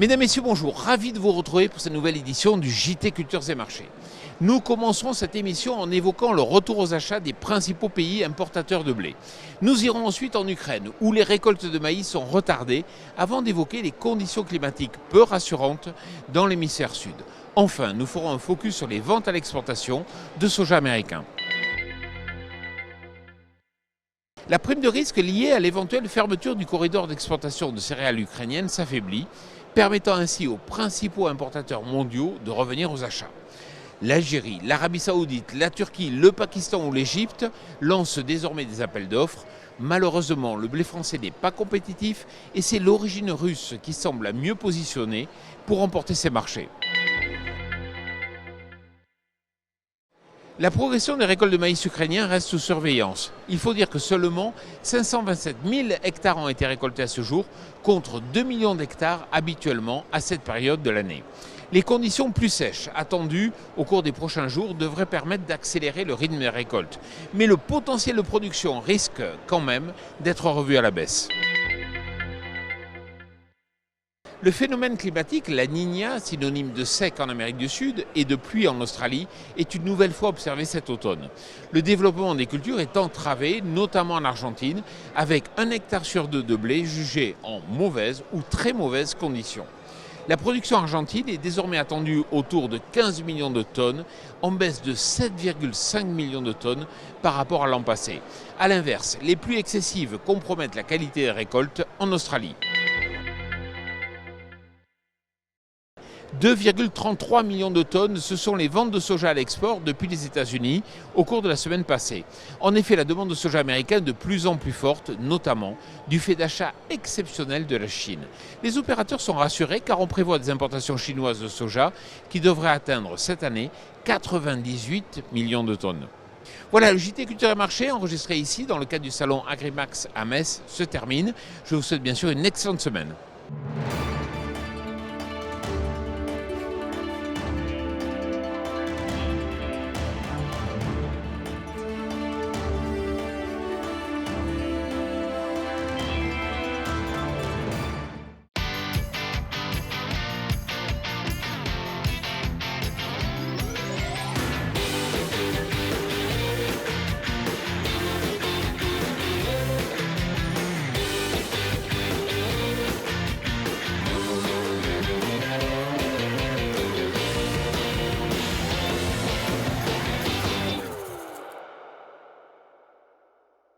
Mesdames, Messieurs, bonjour. Ravi de vous retrouver pour cette nouvelle édition du JT Cultures et Marchés. Nous commencerons cette émission en évoquant le retour aux achats des principaux pays importateurs de blé. Nous irons ensuite en Ukraine, où les récoltes de maïs sont retardées, avant d'évoquer les conditions climatiques peu rassurantes dans l'hémisphère sud. Enfin, nous ferons un focus sur les ventes à l'exportation de soja américain. La prime de risque liée à l'éventuelle fermeture du corridor d'exportation de céréales ukrainiennes s'affaiblit, permettant ainsi aux principaux importateurs mondiaux de revenir aux achats. L'Algérie, l'Arabie Saoudite, la Turquie, le Pakistan ou l'Égypte lancent désormais des appels d'offres. Malheureusement, le blé français n'est pas compétitif et c'est l'origine russe qui semble la mieux positionnée pour remporter ces marchés. La progression des récoltes de maïs ukrainiens reste sous surveillance. Il faut dire que seulement 527 000 hectares ont été récoltés à ce jour, contre 2 millions d'hectares habituellement à cette période de l'année. Les conditions plus sèches attendues au cours des prochains jours devraient permettre d'accélérer le rythme des récoltes. Mais le potentiel de production risque quand même d'être revu à la baisse. Le phénomène climatique, la Niña, synonyme de sec en Amérique du Sud et de pluie en Australie, est une nouvelle fois observé cet automne. Le développement des cultures est entravé, notamment en Argentine, avec 1 hectare sur 2 de blé jugé en mauvaises ou très mauvaises conditions. La production argentine est désormais attendue autour de 15 millions de tonnes, en baisse de 7,5 millions de tonnes par rapport à l'an passé. A l'inverse, les pluies excessives compromettent la qualité des récoltes en Australie. 2,33 millions de tonnes, ce sont les ventes de soja à l'export depuis les États-Unis au cours de la semaine passée. En effet, la demande de soja américain est de plus en plus forte, notamment du fait d'achats exceptionnels de la Chine. Les opérateurs sont rassurés car on prévoit des importations chinoises de soja qui devraient atteindre cette année 98 millions de tonnes. Voilà, le JT Culture et Marché enregistré ici dans le cadre du salon Agrimax à Metz se termine. Je vous souhaite bien sûr une excellente semaine.